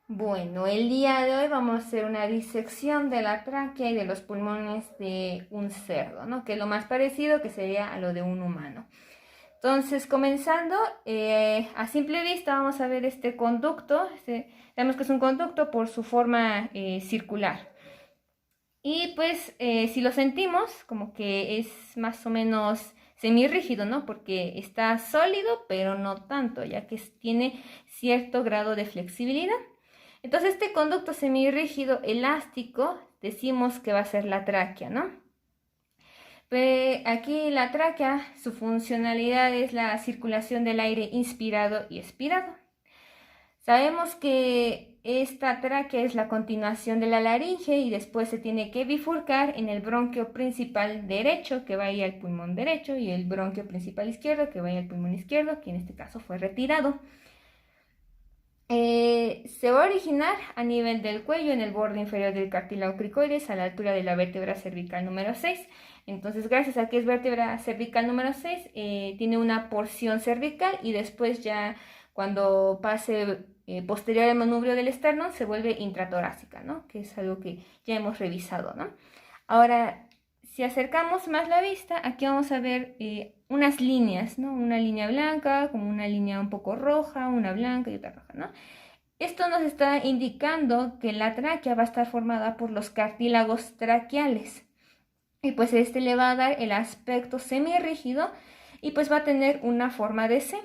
Bueno, el día de hoy vamos a hacer una disección de la tráquea y de los pulmones de un cerdo, ¿no? Que es lo más parecido que sería a lo de un humano. Entonces, comenzando, a simple vista vamos a ver este conducto. Vemos que es un conducto por su forma circular. Y pues, si lo sentimos, como que es más o menos semirrígido, ¿no? Porque está sólido, pero no tanto, ya que tiene cierto grado de flexibilidad. Entonces, este conducto semirrígido elástico decimos que va a ser la tráquea, ¿no? Aquí la tráquea, su funcionalidad es la circulación del aire inspirado y expirado. Sabemos que esta tráquea es la continuación de la laringe y después se tiene que bifurcar en el bronquio principal derecho que va a ir al pulmón derecho y el bronquio principal izquierdo que va a ir al pulmón izquierdo, que en este caso fue retirado. Se va a originar a nivel del cuello, en el borde inferior del cartílago cricoides, a la altura de la vértebra cervical número 6. Entonces, gracias a que es vértebra cervical número 6, tiene una porción cervical y después ya cuando pase posterior al manubrio del esternón se vuelve intratorácica, ¿no? Que es algo que ya hemos revisado, ¿no? Ahora, si acercamos más la vista, aquí vamos a ver unas líneas, ¿no? Una línea blanca, como una línea un poco roja, una blanca y otra roja, ¿no? Esto nos está indicando que la tráquea va a estar formada por los cartílagos traqueales. Y pues este le va a dar el aspecto semirrígido y pues va a tener una forma de C.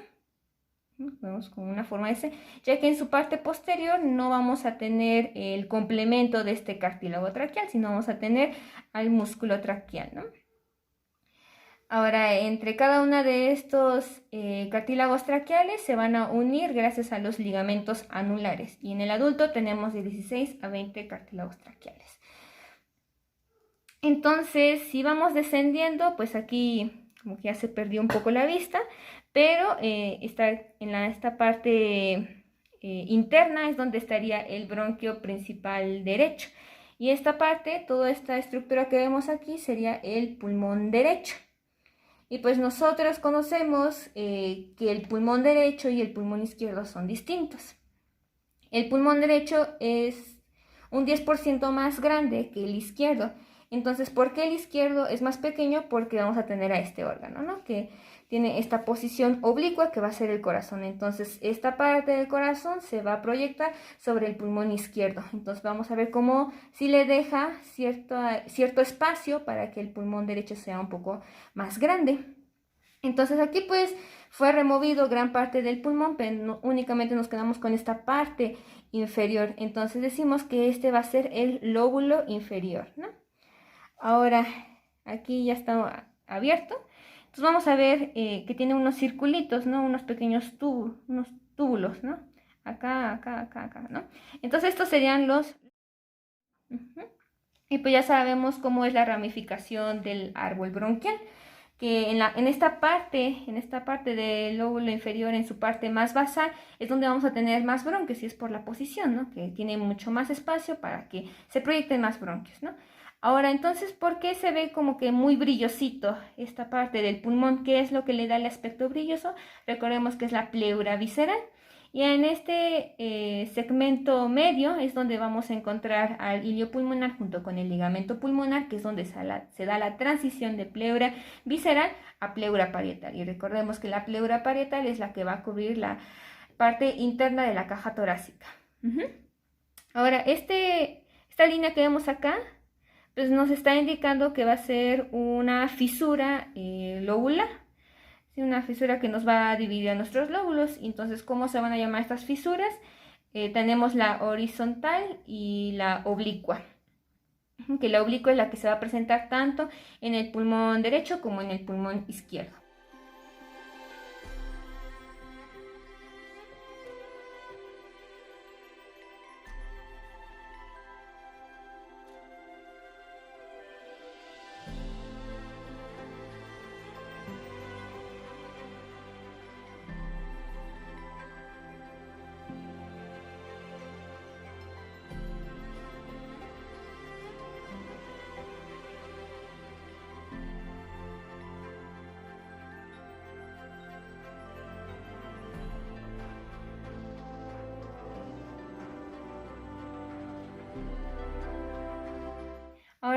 Vemos con una forma de C, ya que en su parte posterior no vamos a tener el complemento de este cartílago traqueal, sino vamos a tener al músculo traqueal, ¿no? Ahora, entre cada una de estos cartílagos traqueales se van a unir gracias a los ligamentos anulares. Y en el adulto tenemos de 16 a 20 cartílagos traqueales. Entonces, si vamos descendiendo, pues aquí como que ya se perdió un poco la vista, pero está en esta parte interna es donde estaría el bronquio principal derecho. Y esta parte, toda esta estructura que vemos aquí, sería el pulmón derecho. Y pues nosotros conocemos que el pulmón derecho y el pulmón izquierdo son distintos. El pulmón derecho es un 10% más grande que el izquierdo. Entonces, ¿por qué el izquierdo es más pequeño? Porque vamos a tener a este órgano, ¿no? Que tiene esta posición oblicua que va a ser el corazón. Entonces, esta parte del corazón se va a proyectar sobre el pulmón izquierdo. Entonces, vamos a ver cómo si le deja cierto espacio para que el pulmón derecho sea un poco más grande. Entonces, aquí pues fue removido gran parte del pulmón, pero únicamente nos quedamos con esta parte inferior. Entonces decimos que este va a ser el lóbulo inferior, ¿no? Ahora, aquí ya está abierto. Entonces vamos a ver que tiene unos circulitos, ¿no? Unos pequeños unos túbulos, ¿no? Acá, acá, acá, acá, ¿no? Entonces estos serían los... Y pues ya sabemos cómo es la ramificación del árbol bronquial, que en esta parte del lóbulo inferior, en su parte más basal, es donde vamos a tener más bronquios, y es por la posición, ¿no? Que tiene mucho más espacio para que se proyecten más bronquios, ¿no? Ahora, entonces, ¿por qué se ve como que muy brillosito esta parte del pulmón? ¿Qué es lo que le da el aspecto brilloso? Recordemos que es la pleura visceral. Y en este segmento medio es donde vamos a encontrar al ilio pulmonar junto con el ligamento pulmonar, que es donde se da la transición de pleura visceral a pleura parietal. Y recordemos que la pleura parietal es la que va a cubrir la parte interna de la caja torácica. Ahora, esta línea que vemos acá, pues nos está indicando que va a ser una fisura lobular. Una fisura que nos va a dividir a nuestros lóbulos. Entonces, ¿cómo se van a llamar estas fisuras? Tenemos la horizontal y la oblicua. Que la oblicua es la que se va a presentar tanto en el pulmón derecho como en el pulmón izquierdo.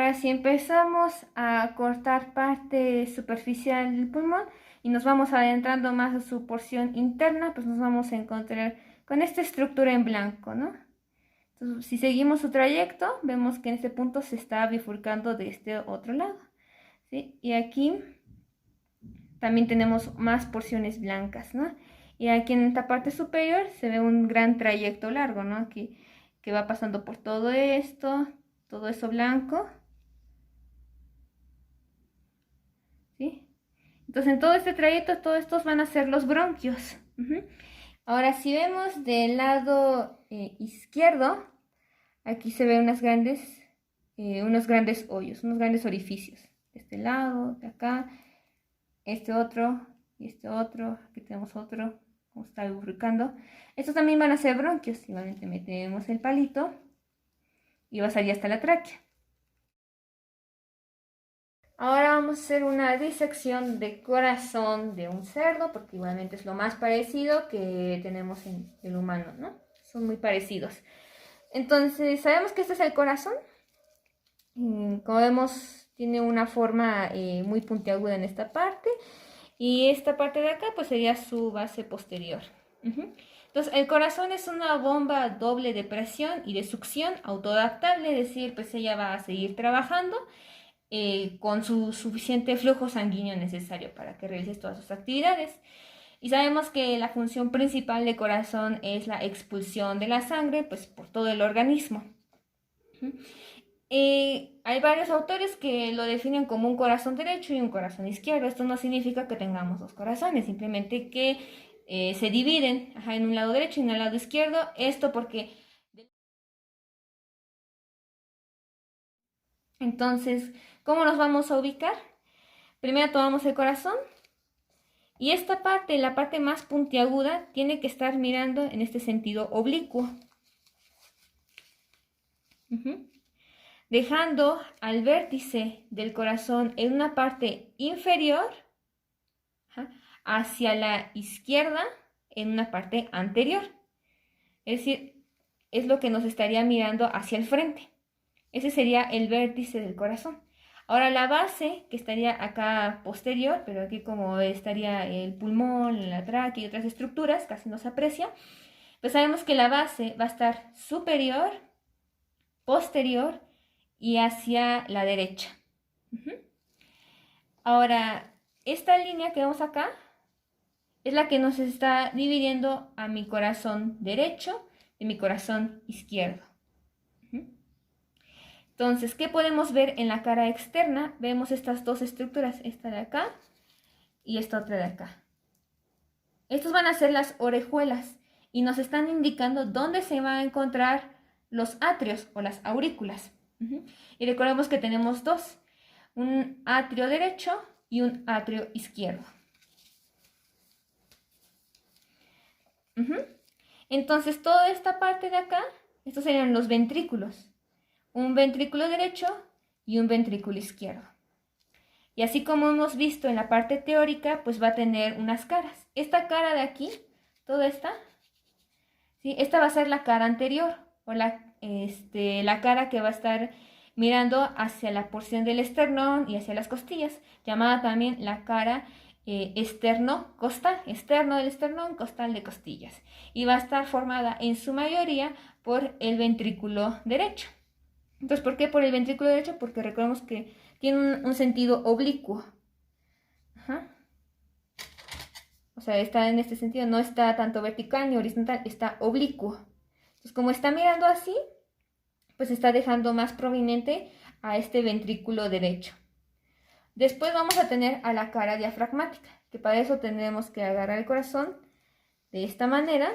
Ahora si empezamos a cortar parte superficial del pulmón y nos vamos adentrando más a su porción interna, pues nos vamos a encontrar con esta estructura en blanco, ¿no? Entonces, si seguimos su trayecto, vemos que en este punto se está bifurcando de este otro lado, ¿sí? Y aquí también tenemos más porciones blancas, ¿no? Y aquí en esta parte superior se ve un gran trayecto largo, ¿no? Aquí, que va pasando por todo esto, todo eso blanco, ¿sí? Entonces en todo este trayecto, todos estos van a ser los bronquios. Ahora si vemos del lado izquierdo, aquí se ven unos grandes hoyos, unos grandes orificios. De este lado, de acá, este otro y este otro. Aquí tenemos otro, como está lubricando. Estos también van a ser bronquios. Igualmente metemos el palito y va a salir hasta la tráquea. Ahora vamos a hacer una disección de corazón de un cerdo, porque igualmente es lo más parecido que tenemos en el humano, ¿no? Son muy parecidos. Entonces, sabemos que este es el corazón. Como vemos, tiene una forma muy puntiaguda en esta parte. Y esta parte de acá, pues sería su base posterior. Entonces, el corazón es una bomba doble de presión y de succión autoadaptable, es decir, pues ella va a seguir trabajando con su suficiente flujo sanguíneo necesario para que realice todas sus actividades. Y sabemos que la función principal del corazón es la expulsión de la sangre, pues por todo el organismo. Hay varios autores que lo definen como un corazón derecho y un corazón izquierdo. Esto no significa que tengamos dos corazones, simplemente que se dividen en un lado derecho y en el lado izquierdo. Esto porque... Entonces, ¿cómo nos vamos a ubicar? Primero tomamos el corazón y esta parte, la parte más puntiaguda, tiene que estar mirando en este sentido oblicuo. Dejando al vértice del corazón en una parte inferior hacia la izquierda en una parte anterior. Es decir, es lo que nos estaría mirando hacia el frente. Ese sería el vértice del corazón. Ahora la base, que estaría acá posterior, pero aquí como estaría el pulmón, la tráquea y otras estructuras, casi no se aprecia, pues sabemos que la base va a estar superior, posterior y hacia la derecha. Ahora, esta línea que vemos acá es la que nos está dividiendo a mi corazón derecho de mi corazón izquierdo. Entonces, ¿qué podemos ver en la cara externa? Vemos estas dos estructuras, esta de acá y esta otra de acá. Estos van a ser las orejuelas y nos están indicando dónde se van a encontrar los atrios o las aurículas. Y recordemos que tenemos dos, un atrio derecho y un atrio izquierdo. Entonces, toda esta parte de acá, estos serían los ventrículos. Un ventrículo derecho y un ventrículo izquierdo. Y así como hemos visto en la parte teórica, pues va a tener unas caras. Esta cara de aquí, toda esta, ¿sí? Esta va a ser la cara anterior o la cara que va a estar mirando hacia la porción del esternón y hacia las costillas, llamada también la cara esterno-costal, externo del esternón, costal de costillas. Y va a estar formada en su mayoría por el ventrículo derecho. Entonces, ¿por qué por el ventrículo derecho? Porque recordemos que tiene un sentido oblicuo. O sea, está en este sentido, no está tanto vertical ni horizontal, está oblicuo. Entonces, como está mirando así, pues está dejando más prominente a este ventrículo derecho. Después vamos a tener a la cara diafragmática, que para eso tendremos que agarrar el corazón de esta manera.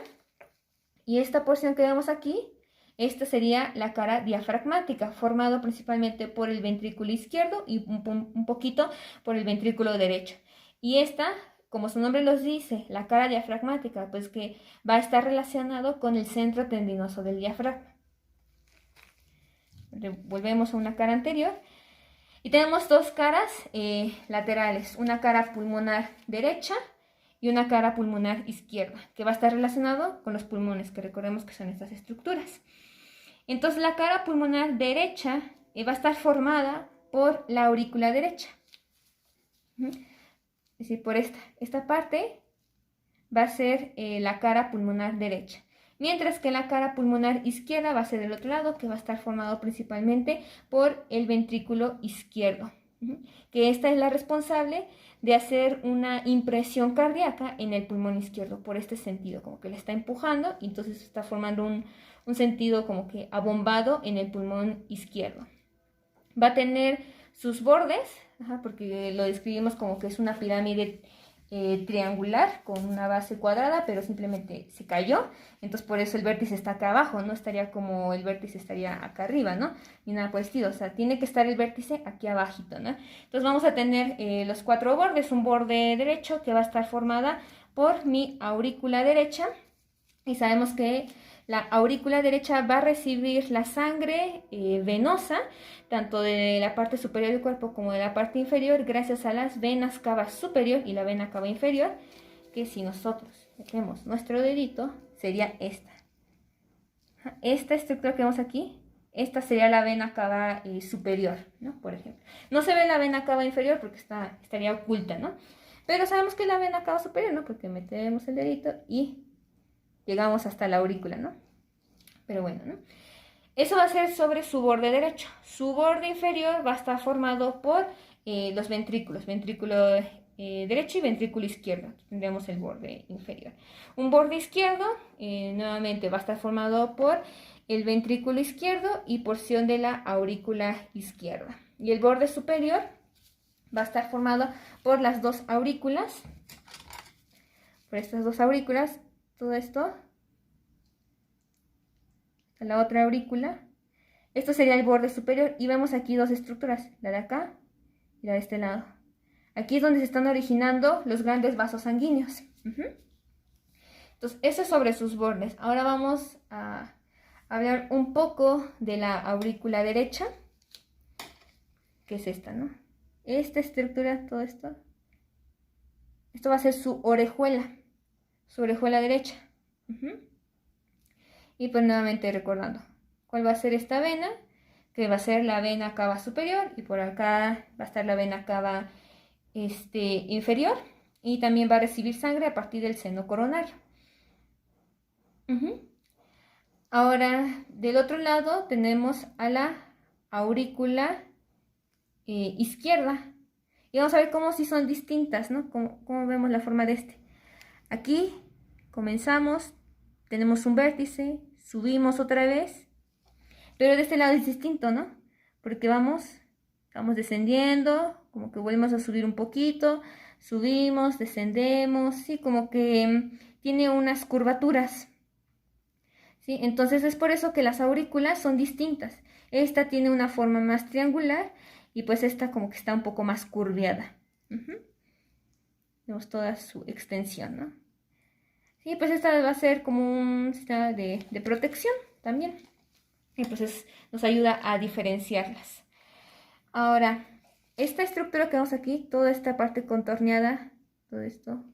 Y esta porción que vemos aquí, esta sería la cara diafragmática, formado principalmente por el ventrículo izquierdo y un poquito por el ventrículo derecho. Y esta, como su nombre los dice, la cara diafragmática, pues que va a estar relacionado con el centro tendinoso del diafragma. Volvemos a una cara anterior. Y tenemos dos caras laterales, una cara pulmonar derecha y una cara pulmonar izquierda, que va a estar relacionado con los pulmones, que recordemos que son estas estructuras. Entonces la cara pulmonar derecha va a estar formada por la aurícula derecha. Es decir, por esta parte va a ser la cara pulmonar derecha. Mientras que la cara pulmonar izquierda va a ser del otro lado, que va a estar formado principalmente por el ventrículo izquierdo, que esta es la responsable de hacer una impresión cardíaca en el pulmón izquierdo, por este sentido, como que le está empujando y entonces está formando un sentido como que abombado en el pulmón izquierdo. Va a tener sus bordes, porque lo describimos como que es una pirámide triangular con una base cuadrada, pero simplemente se cayó, entonces por eso el vértice está acá abajo, no estaría como el vértice estaría acá arriba, ¿no? Ni nada por el estilo, o sea, tiene que estar el vértice aquí abajito, ¿no? Entonces vamos a tener los 4 bordes, un borde derecho que va a estar formada por mi aurícula derecha, y sabemos que la aurícula derecha va a recibir la sangre venosa, tanto de la parte superior del cuerpo como de la parte inferior, gracias a las venas cava superior y la vena cava inferior, que si nosotros metemos nuestro dedito, sería esta. Esta estructura que vemos aquí, esta sería la vena cava superior, ¿no? Por ejemplo. No se ve la vena cava inferior porque estaría oculta, ¿no? Pero sabemos que es la vena cava superior, ¿no? Porque metemos el dedito y llegamos hasta la aurícula, ¿no? Pero bueno, ¿no? Eso va a ser sobre su borde derecho. Su borde inferior va a estar formado por los ventrículos, ventrículo derecho y ventrículo izquierdo. Aquí tendremos el borde inferior. Un borde izquierdo, nuevamente, va a estar formado por el ventrículo izquierdo y porción de la aurícula izquierda. Y el borde superior va a estar formado por las dos aurículas, por estas dos aurículas, todo esto, la otra aurícula. Esto sería el borde superior y vemos aquí dos estructuras, la de acá y la de este lado. Aquí es donde se están originando los grandes vasos sanguíneos. Entonces, eso es sobre sus bordes. Ahora vamos a hablar un poco de la aurícula derecha, que es esta, ¿no? Esta estructura, todo esto va a ser su orejuela derecha. Y pues nuevamente recordando, ¿cuál va a ser esta vena? Que va a ser la vena cava superior y por acá va a estar la vena cava inferior y también va a recibir sangre a partir del seno coronario. Ahora, del otro lado tenemos a la aurícula izquierda y vamos a ver cómo si son distintas, ¿no? Cómo vemos la forma de este. Aquí comenzamos, tenemos un vértice, subimos otra vez, pero de este lado es distinto, ¿no? Porque vamos descendiendo, como que volvemos a subir un poquito, subimos, descendemos, ¿sí? Como que tiene unas curvaturas, ¿sí? Entonces es por eso que las aurículas son distintas. Esta tiene una forma más triangular y pues esta como que está un poco más curviada. Vemos toda su extensión, ¿no? Sí, pues esta va a ser como un sistema de protección también. Y pues nos ayuda a diferenciarlas. Ahora, esta estructura que vemos aquí, toda esta parte contorneada, todo esto,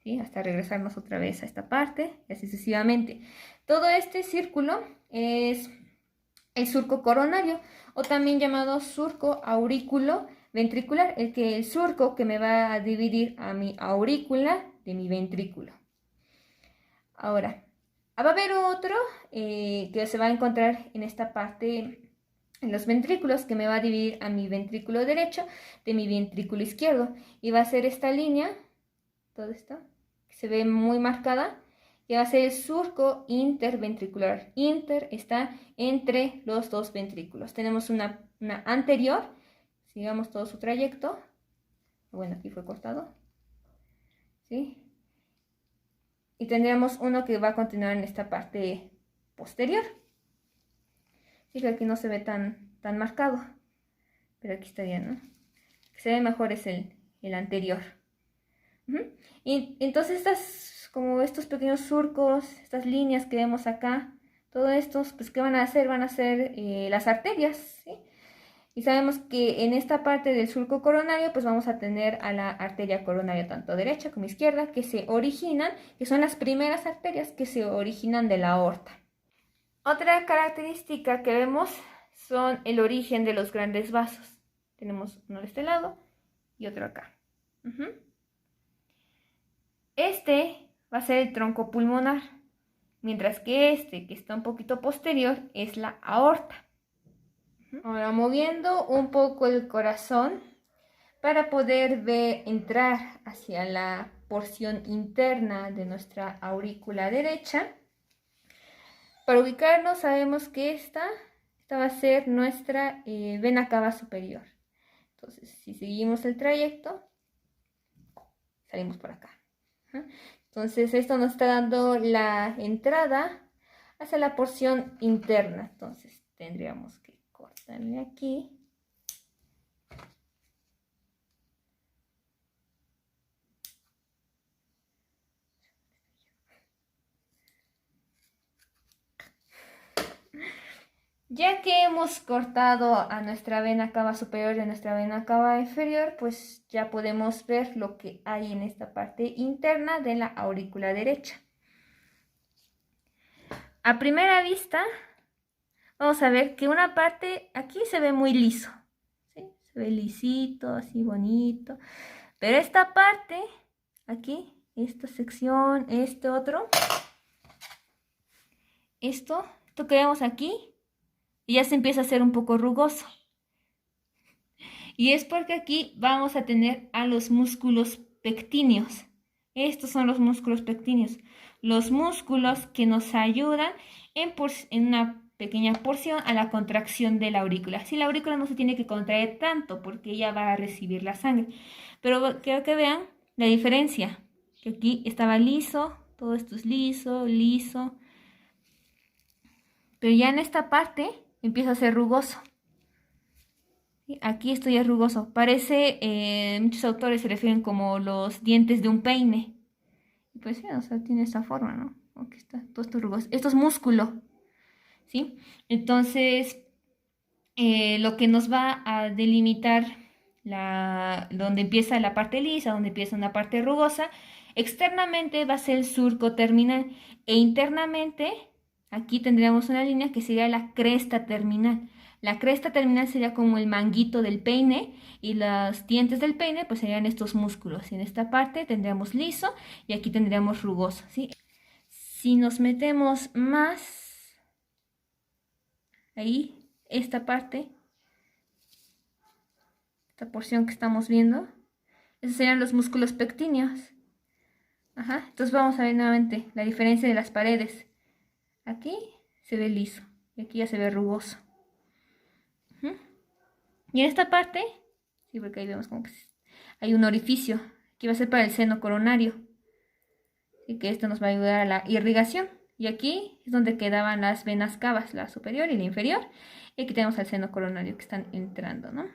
¿sí? Hasta regresarnos otra vez a esta parte, y así sucesivamente. Todo este círculo es el surco coronario, o también llamado surco aurículo ventricular, el surco que me va a dividir a mi aurícula de mi ventrículo. Ahora, va a haber otro que se va a encontrar en esta parte, en los ventrículos, que me va a dividir a mi ventrículo derecho de mi ventrículo izquierdo. Y va a ser esta línea, todo esto, que se ve muy marcada, que va a ser el surco interventricular. Inter está entre los dos ventrículos. Tenemos una anterior, sigamos todo su trayecto. Bueno, aquí fue cortado, ¿sí? Y tendríamos uno que va a continuar en esta parte posterior. Sí, que aquí no se ve tan marcado, pero aquí estaría, ¿no? El que se ve mejor es el anterior. Y entonces estos pequeños surcos, estas líneas que vemos acá, todos estos, pues ¿qué van a hacer? Van a ser las arterias, ¿sí? Y sabemos que en esta parte del surco coronario pues vamos a tener a la arteria coronaria tanto derecha como izquierda que se originan, que son las primeras arterias que se originan de la aorta. Otra característica que vemos son el origen de los grandes vasos. Tenemos uno de este lado y otro acá. Este va a ser el tronco pulmonar, mientras que este, que está un poquito posterior, es la aorta. Ahora moviendo un poco el corazón para poder ver entrar hacia la porción interna de nuestra aurícula derecha. Para ubicarnos sabemos que esta va a ser nuestra vena cava superior. Entonces, si seguimos el trayecto, salimos por acá. Entonces, esto nos está dando la entrada hacia la porción interna. Entonces, tendríamos que cortarle aquí. Ya que hemos cortado a nuestra vena cava superior y a nuestra vena cava inferior, pues ya podemos ver lo que hay en esta parte interna de la aurícula derecha. A primera vista, vamos a ver que una parte aquí se ve muy liso, ¿sí? Se ve lisito, así bonito. Pero esta parte, aquí, esta sección, este otro, esto que vemos aquí, y ya se empieza a hacer un poco rugoso. Y es porque aquí vamos a tener a los músculos pectíneos. Estos son los músculos pectíneos. Los músculos que nos ayudan en una pequeña porción a la contracción de la aurícula. Si la aurícula no se tiene que contraer tanto porque ella va a recibir la sangre. Pero quiero que vean la diferencia. Que aquí estaba liso, todo esto es liso, liso. Pero ya en esta parte empieza a ser rugoso. Aquí esto ya es rugoso. Parece, muchos autores se refieren como los dientes de un peine. Y pues sí, o sea, tiene esta forma, ¿no? Aquí está, todo esto rugoso. Esto es músculo, ¿sí? Entonces, lo que nos va a delimitar donde empieza la parte lisa, donde empieza una parte rugosa, externamente va a ser el surco terminal e internamente aquí tendríamos una línea que sería la cresta terminal. La cresta terminal sería como el manguito del peine y los dientes del peine pues serían estos músculos. Y en esta parte tendríamos liso y aquí tendríamos rugoso, ¿sí? Si nos metemos más ahí, esta parte, esta porción que estamos viendo, esos serían los músculos pectíneos. Entonces vamos a ver nuevamente la diferencia de las paredes. Aquí se ve liso y aquí ya se ve rugoso. Y en esta parte, sí, porque ahí vemos como que hay un orificio que va a ser para el seno coronario. Así que esto nos va a ayudar a la irrigación. Y aquí es donde quedaban las venas cavas, la superior y la inferior. Y aquí tenemos el seno coronario que están entrando, ¿no?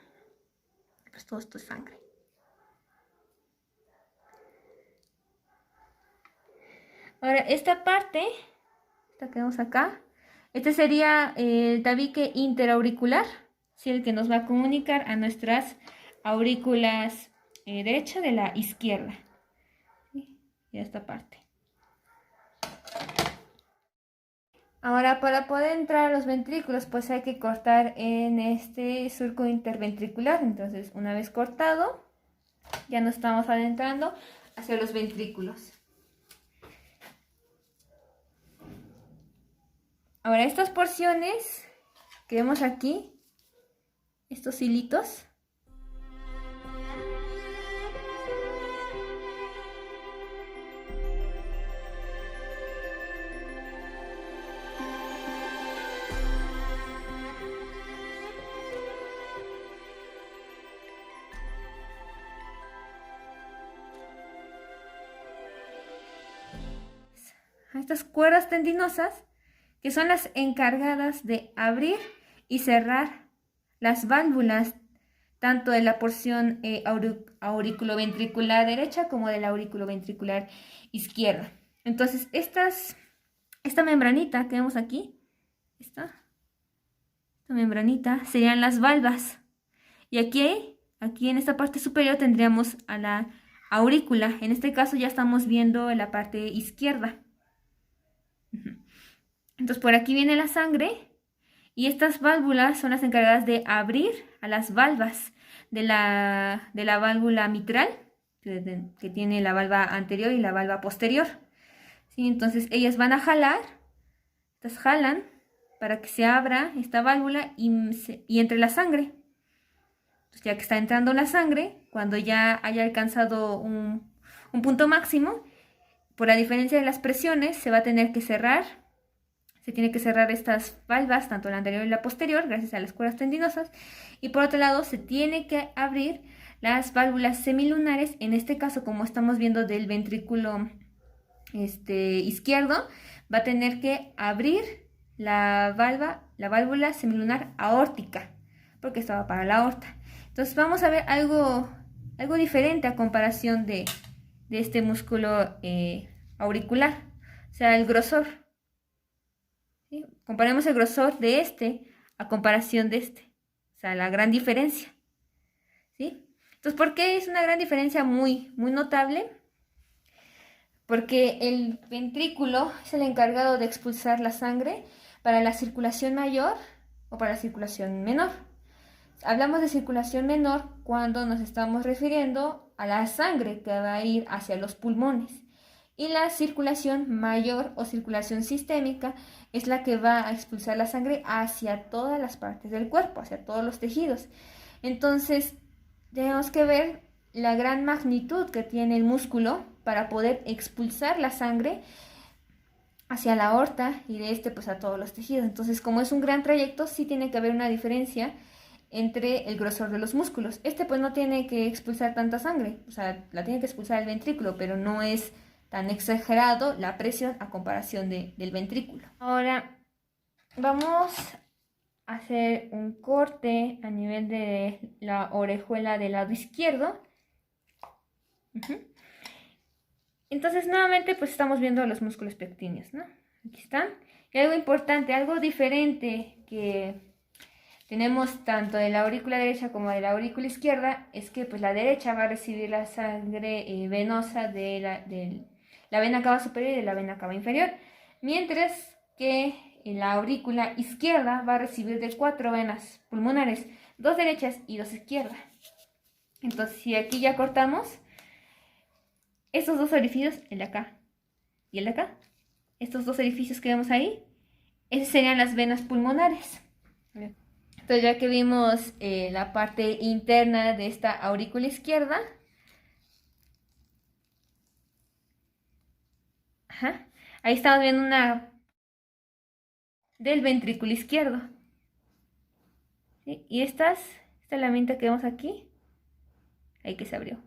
Pues todo esto es sangre. Ahora, esta parte, esta que vemos acá, este sería el tabique interauricular, ¿sí? El que nos va a comunicar a nuestras aurículas derecha de la izquierda, ¿sí? Y esta parte. Ahora, para poder entrar a los ventrículos, pues hay que cortar en este surco interventricular. Entonces, una vez cortado, ya nos estamos adentrando hacia los ventrículos. Ahora, estas porciones que vemos aquí, estos hilitos, estas cuerdas tendinosas, que son las encargadas de abrir y cerrar las válvulas, tanto de la porción auriculoventricular derecha como de la auriculoventricular izquierda. Entonces, esta membranita que vemos aquí, esta membranita, serían las valvas, Y aquí en esta parte superior tendríamos a la aurícula. En este caso ya estamos viendo la parte izquierda. Entonces por aquí viene la sangre y estas válvulas son las encargadas de abrir a las valvas de la válvula mitral, que tiene la valva anterior y la valva posterior. ¿Sí? Entonces ellas van a jalar, estas jalan para que se abra esta válvula y entre la sangre. Entonces, ya que está entrando la sangre, cuando ya haya alcanzado un punto máximo, por la diferencia de las presiones, se va a tener que cerrar. Se tiene que cerrar estas valvas, tanto la anterior y la posterior, gracias a las cuerdas tendinosas. Y por otro lado, se tiene que abrir las válvulas semilunares. En este caso, como estamos viendo del ventrículo izquierdo, va a tener que abrir la válvula semilunar aórtica, porque estaba para la aorta. Entonces vamos a ver algo diferente a comparación de este músculo auricular, o sea, el grosor. ¿Sí? Comparemos el grosor de a comparación de o sea, la gran diferencia. ¿Sí? Entonces, ¿por qué es una gran diferencia muy notable? Porque el ventrículo es el encargado de expulsar la sangre para la circulación mayor o para la circulación menor. Hablamos de circulación menor cuando nos estamos refiriendo a la sangre que va a ir hacia los pulmones. Y la circulación mayor o circulación sistémica es la que va a expulsar la sangre hacia todas las partes del cuerpo, hacia todos los tejidos. Entonces, tenemos que ver la gran magnitud que tiene el músculo para poder expulsar la sangre hacia la aorta y de pues a todos los tejidos. Entonces, como es un gran trayecto, sí tiene que haber una diferencia entre el grosor de los músculos. Pues no tiene que expulsar tanta sangre, o sea, la tiene que expulsar el ventrículo, pero no es tan exagerado la presión a comparación del ventrículo. Ahora vamos a hacer un corte a nivel de la orejuela del lado izquierdo. Entonces nuevamente pues estamos viendo los músculos pectíneos, ¿no? Aquí están. Y algo importante, algo diferente que tenemos tanto de la aurícula derecha como de la aurícula izquierda es que pues la derecha va a recibir la sangre venosa de la vena cava superior y de la vena cava inferior, mientras que la aurícula izquierda va a recibir de 4 venas pulmonares, 2 derechas y 2 izquierdas. Entonces, si aquí ya cortamos estos 2 orificios, el de acá y el de acá, estos 2 orificios que vemos ahí, esas serían las venas pulmonares. Entonces, ya que vimos la parte interna de esta aurícula izquierda, ahí estamos viendo una del ventrículo izquierdo. ¿Sí? Y esta lamenta que vemos aquí, ahí que se abrió.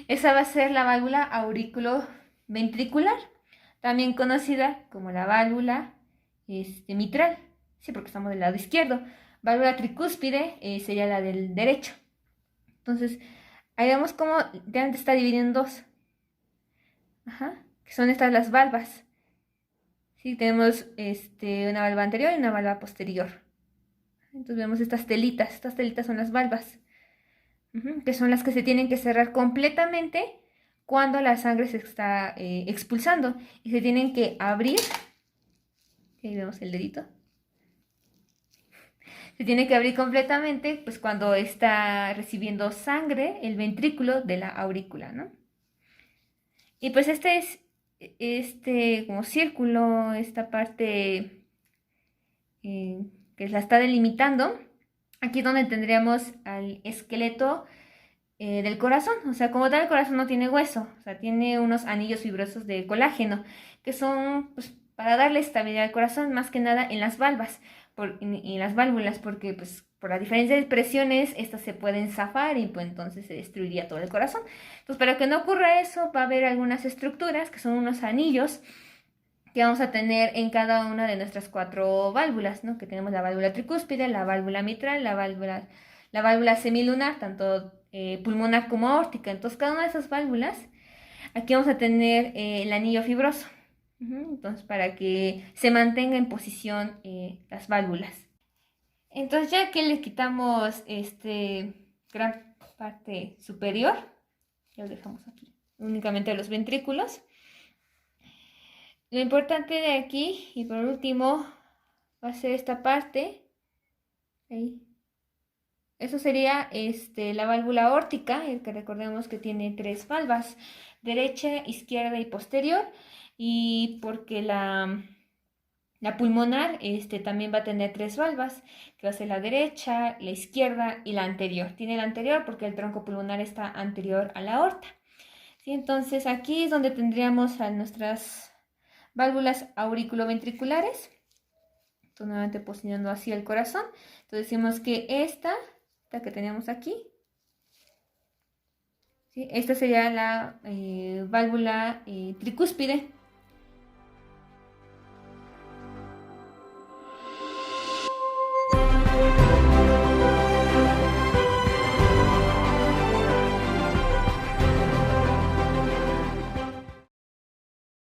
Esa va a ser la válvula auriculoventricular, también conocida como la válvula mitral, sí, porque estamos del lado izquierdo. Válvula tricúspide sería la del derecho. Entonces, ahí vemos cómo ya está dividido en 2. Que son estas las valvas. Sí, tenemos una valva anterior y una valva posterior. Entonces vemos estas telitas son las valvas, que son las que se tienen que cerrar completamente cuando la sangre se está expulsando, y se tienen que abrir. Ahí vemos el dedito. Se tiene que abrir completamente pues cuando está recibiendo sangre el ventrículo de la aurícula, ¿no? Y pues es como círculo, esta parte que la está delimitando, aquí donde tendríamos al esqueleto del corazón. O sea, como tal, el corazón no tiene hueso, o sea, tiene unos anillos fibrosos de colágeno, que son pues para darle estabilidad al corazón, más que nada en las valvas, en las válvulas, porque pues por la diferencia de presiones, estas se pueden zafar y pues entonces se destruiría todo el corazón. Entonces, para que no ocurra eso, va a haber algunas estructuras que son unos anillos que vamos a tener en cada una de nuestras 4 válvulas, ¿no? Que tenemos la válvula tricúspide, la válvula mitral, la válvula semilunar, tanto pulmonar como aórtica. Entonces, cada una de esas válvulas, aquí vamos a tener el anillo fibroso. Entonces, para que se mantenga en posición las válvulas. Entonces ya que le quitamos gran parte superior, ya lo dejamos aquí, únicamente los ventrículos. Lo importante de aquí, y por último, va a ser esta parte. Ahí. Eso sería la válvula aórtica, el que recordemos que tiene 3 valvas, derecha, izquierda y posterior. Y porque la pulmonar también va a tener 3 valvas, que va a ser la derecha, la izquierda y la anterior. Tiene la anterior porque el tronco pulmonar está anterior a la aorta. ¿Sí? Entonces aquí es donde tendríamos a nuestras válvulas auriculoventriculares. Estoy nuevamente posicionando así el corazón. Entonces decimos que esta que tenemos aquí, ¿sí? Esta sería la válvula tricúspide.